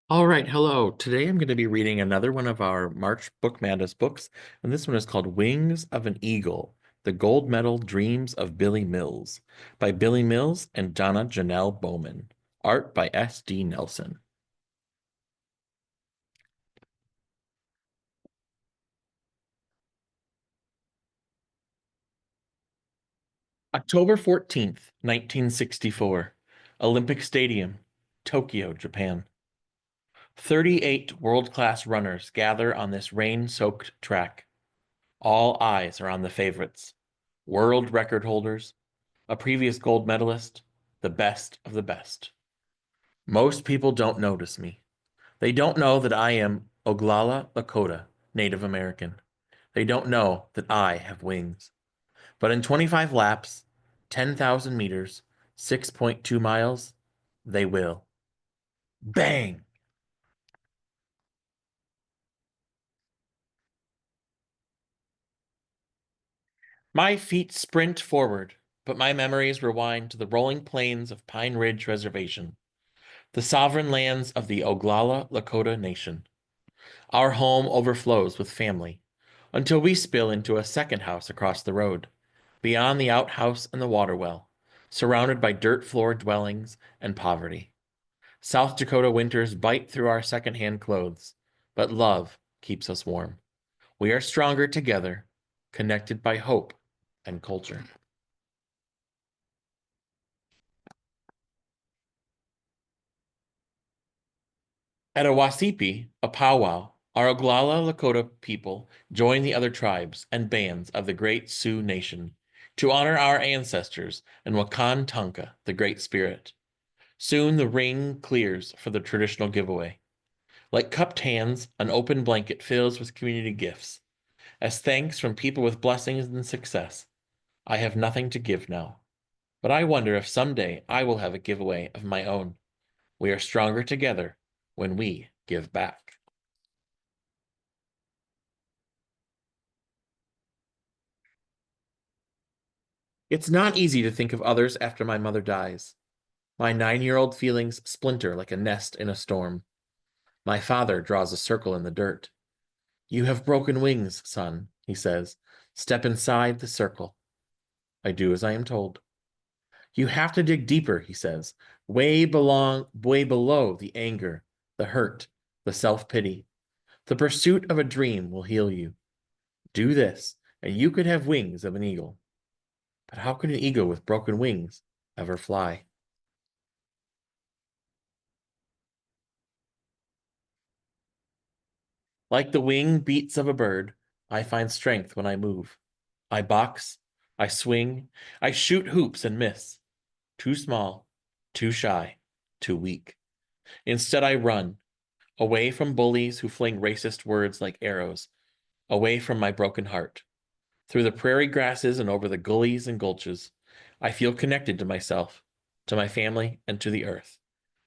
All right, hello. Today I'm going to be reading another one of our March Book Madness books, and this one is called Wings of an Eagle: The Gold Medal Dreams of Billy Mills by Billy Mills and Donna Jannell Bowman. Art by S.D. Nelson. October 14th, 1964. Olympic Stadium, Tokyo, Japan. 38 world-class runners gather on this rain-soaked track. All eyes are on the favorites, world record holders, a previous gold medalist, the best of the best. Most people don't notice me. They don't know that I am Oglala Lakota, Native American. They don't know that I have wings. But in 25 laps, 10,000 meters, 6.2 miles, they will. Bang! My feet sprint forward, but my memories rewind to the rolling plains of Pine Ridge Reservation, the sovereign lands of the Oglala Lakota Nation. Our home overflows with family until we spill into a second house across the road, beyond the outhouse and the water well, surrounded by dirt floor dwellings and poverty. South Dakota winters bite through our secondhand clothes, but love keeps us warm. We are stronger together, connected by hope and culture. At a Wasipi, a powwow, our Oglala Lakota people join the other tribes and bands of the great Sioux Nation to honor our ancestors and Wakan Tanka, the Great Spirit. Soon the ring clears for the traditional giveaway. Like cupped hands, an open blanket fills with community gifts. As thanks from people with blessings and success, I have nothing to give now. But I wonder if someday I will have a giveaway of my own. We are stronger together when we give back. It's not easy to think of others after my mother dies. My 9-year-old feelings splinter like a nest in a storm. My father draws a circle in the dirt. You have broken wings, son, he says. Step inside the circle. I do as I am told. You have to dig deeper, he says, way below the anger, the hurt, the self-pity. The pursuit of a dream will heal you. Do this, and you could have wings of an eagle. But how could an eagle with broken wings ever fly? Like the wing beats of a bird, I find strength when I move. I box, I swing, I shoot hoops and miss. Too small, too shy, too weak. Instead, I run, away from bullies who fling racist words like arrows, away from my broken heart. Through the prairie grasses and over the gullies and gulches, I feel connected to myself, to my family, and to the earth.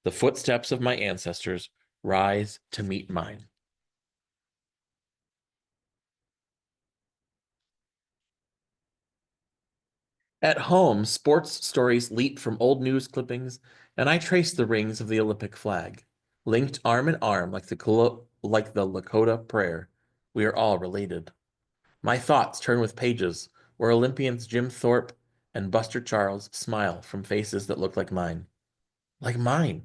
The footsteps of my ancestors rise to meet mine. At home, sports stories leap from old news clippings, and I trace the rings of the Olympic flag, linked arm in arm like the Lakota prayer. We are all related. My thoughts turn with pages where Olympians Jim Thorpe and Buster Charles smile from faces that look like mine. Like mine.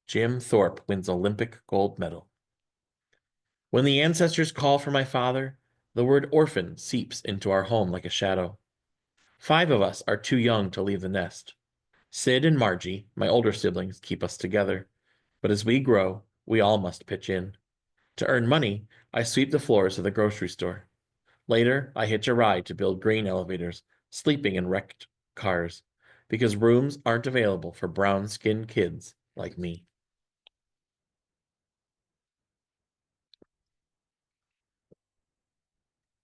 Jim Thorpe wins Olympic gold medal. When the ancestors call for my father, the word orphan seeps into our home like a shadow. 5 of us are too young to leave the nest. Sid and Margie, my older siblings, keep us together. But as we grow, we all must pitch in. To earn money, I sweep the floors of the grocery store. Later, I hitch a ride to build grain elevators, sleeping in wrecked cars, because rooms aren't available for brown-skinned kids like me.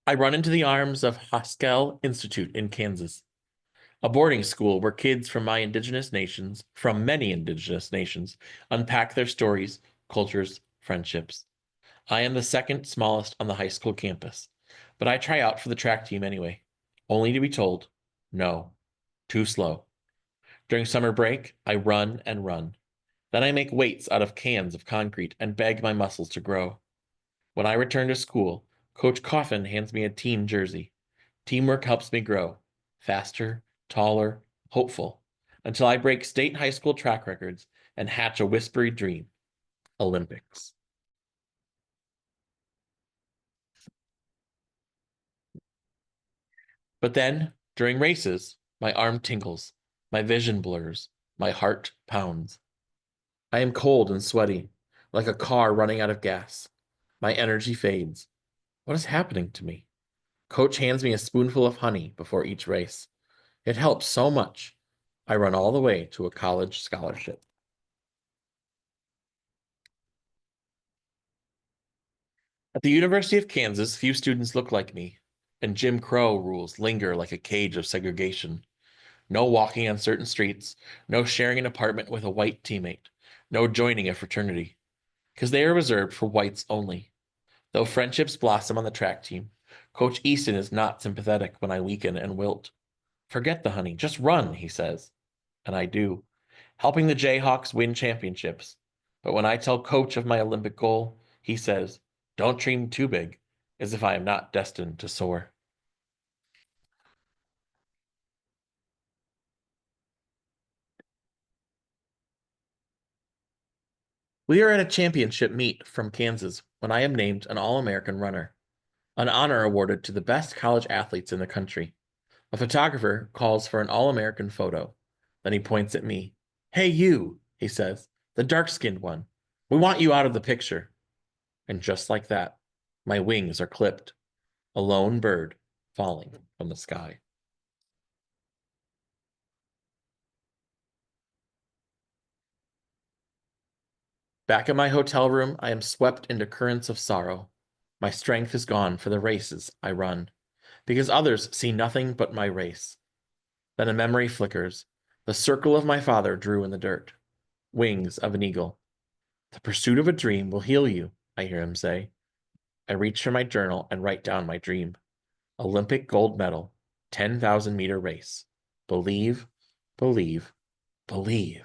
I run into the arms of Haskell Institute in Kansas, a boarding school where kids from many indigenous nations, unpack their stories, cultures, friendships. I am the second smallest on the high school campus, but I try out for the track team anyway, only to be told, no, too slow. During summer break, I run and run. Then I make weights out of cans of concrete and beg my muscles to grow. When I return to school, Coach Coffin hands me a team jersey. Teamwork helps me grow. Faster, taller, hopeful, until I break state high school track records and hatch a whispery dream. Olympics. But then, during races, my arm tingles, my vision blurs, my heart pounds. I am cold and sweaty, like a car running out of gas. My energy fades. What is happening to me? Coach hands me a spoonful of honey before each race. It helps so much. I run all the way to a college scholarship. At the University of Kansas, few students look like me, and Jim Crow rules linger like a cage of segregation. No walking on certain streets, no sharing an apartment with a white teammate, no joining a fraternity, because they are reserved for whites only. Though friendships blossom on the track team, Coach Easton is not sympathetic when I weaken and wilt. Forget the honey, just run, he says. And I do, helping the Jayhawks win championships. But when I tell Coach of my Olympic goal, he says, don't dream too big, as if I am not destined to soar. We are at a championship meet from Kansas when I am named an All-American runner, an honor awarded to the best college athletes in the country. A photographer calls for an All-American photo. Then he points at me. Hey, you, he says, the dark-skinned one. We want you out of the picture. And just like that, my wings are clipped, a lone bird falling from the sky. Back in my hotel room, I am swept into currents of sorrow. My strength is gone for the races I run, because others see nothing but my race. Then a memory flickers, the circle of my father drew in the dirt. Wings of an eagle. The pursuit of a dream will heal you, I hear him say. I reach for my journal and write down my dream. Olympic gold medal, 10,000-meter race. Believe, believe, believe.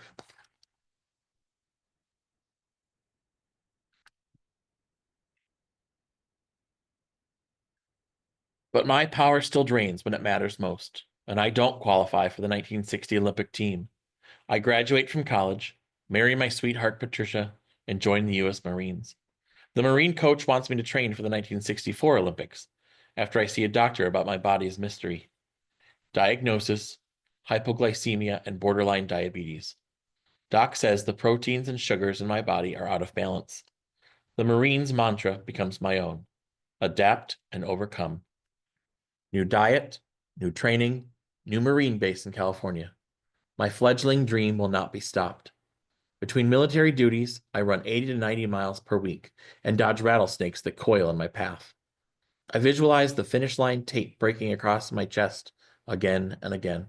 But my power still drains when it matters most, and I don't qualify for the 1960 Olympic team. I graduate from college, marry my sweetheart Patricia, and join the U.S. Marines. The Marine coach wants me to train for the 1964 Olympics after I see a doctor about my body's mystery. Diagnosis, hypoglycemia and borderline diabetes. Doc says the proteins and sugars in my body are out of balance. The Marine's mantra becomes my own. Adapt and overcome. New diet, new training, new Marine base in California. My fledgling dream will not be stopped. Between military duties, I run 80 to 90 miles per week and dodge rattlesnakes that coil in my path. I visualize the finish line tape breaking across my chest again and again,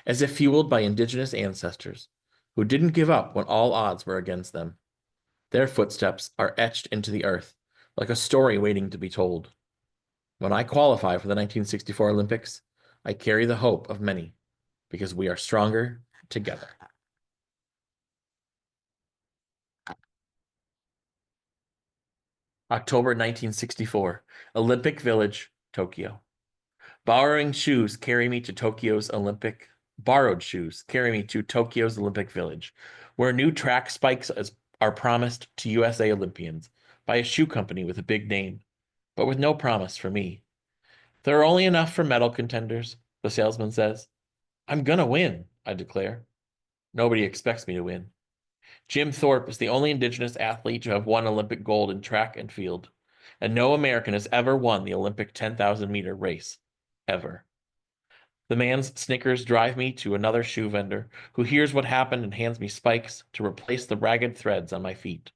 as if fueled by indigenous ancestors who didn't give up when all odds were against them. Their footsteps are etched into the earth, like a story waiting to be told. When I qualify for the 1964 Olympics, I carry the hope of many, because we are stronger together. October 1964, Olympic Village, Tokyo. Borrowing shoes carry me to Tokyo's Olympic. Borrowed shoes carry me to Tokyo's Olympic Village, where new track spikes are promised to USA Olympians by a shoe company with a big name, but with no promise for me. There are only enough for medal contenders, the salesman says. I'm gonna win, I declare. Nobody expects me to win. Jim Thorpe is the only Indigenous athlete to have won Olympic gold in track and field, and no American has ever won the Olympic 10,000-meter race, ever. The man's snickers drive me to another shoe vendor who hears what happened and hands me spikes to replace the ragged threads on my feet.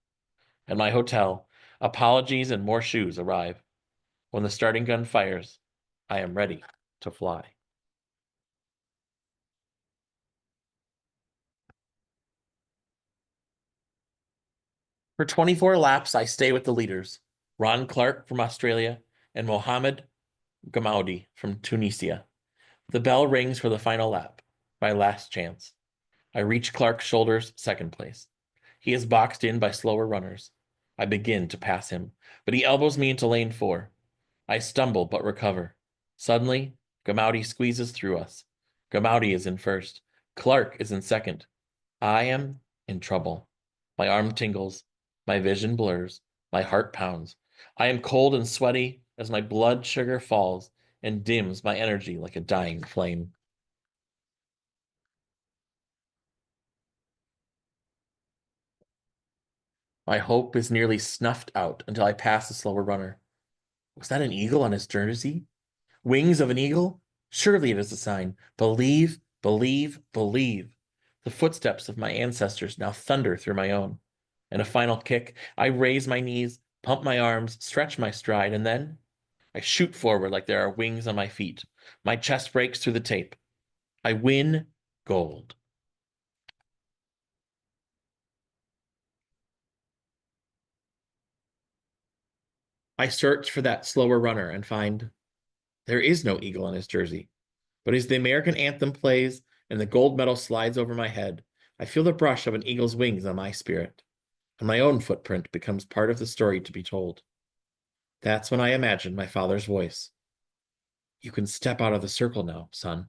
At my hotel, apologies and more shoes arrive. When the starting gun fires, I am ready to fly. For 24 laps, I stay with the leaders, Ron Clark from Australia and Mohamed Gamaudi from Tunisia. The bell rings for the final lap, my last chance. I reach Clark's shoulders, second place. He is boxed in by slower runners. I begin to pass him, but he elbows me into lane 4. I stumble but recover. Suddenly, Gamauti squeezes through us. Gamauti is in first. Clark is in second. I am in trouble. My arm tingles. My vision blurs. My heart pounds. I am cold and sweaty as my blood sugar falls and dims my energy like a dying flame. My hope is nearly snuffed out until I pass the slower runner. Was that an eagle on his jersey? Wings of an eagle? Surely it is a sign. Believe, believe, believe. The footsteps of my ancestors now thunder through my own. In a final kick, I raise my knees, pump my arms, stretch my stride, and then I shoot forward like there are wings on my feet. My chest breaks through the tape. I win gold. I search for that slower runner and find there is no eagle on his jersey. But as the American anthem plays and the gold medal slides over my head, I feel the brush of an eagle's wings on my spirit, and my own footprint becomes part of the story to be told. That's when I imagine my father's voice. You can step out of the circle now, son.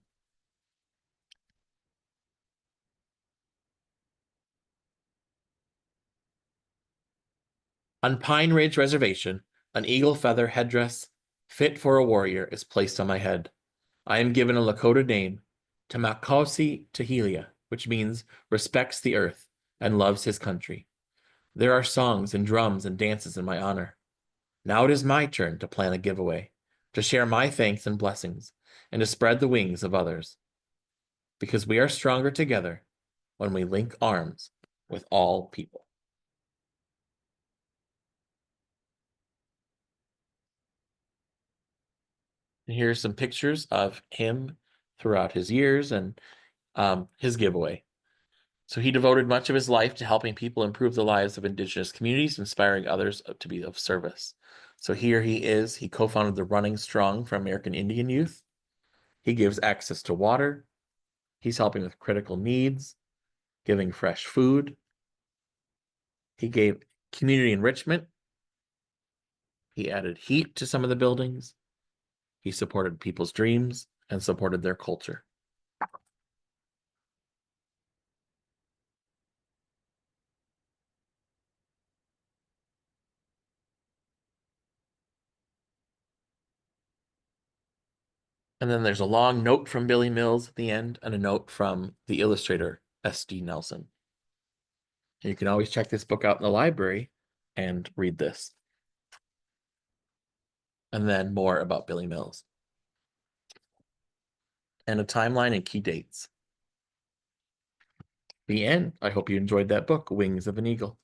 On Pine Ridge Reservation, an eagle feather headdress fit for a warrior is placed on my head. I am given a Lakota name, Tamakosi Tahilia, which means respects the earth and loves his country. There are songs and drums and dances in my honor. Now it is my turn to plan a giveaway, to share my thanks and blessings, and to spread the wings of others. Because we are stronger together when we link arms with all people. And here's some pictures of him throughout his years and his giveaway. So he devoted much of his life to helping people improve the lives of indigenous communities, inspiring others to be of service. So here he is. He co-founded the Running Strong for American Indian Youth. He gives access to water. He's helping with critical needs, giving fresh food. He gave community enrichment. He added heat to some of the buildings. He supported people's dreams and supported their culture. And then there's a long note from Billy Mills at the end and a note from the illustrator, S.D. Nelson. And you can always check this book out in the library and read this. And then more about Billy Mills. And a timeline and key dates. The end. I hope you enjoyed that book, Wings of an Eagle.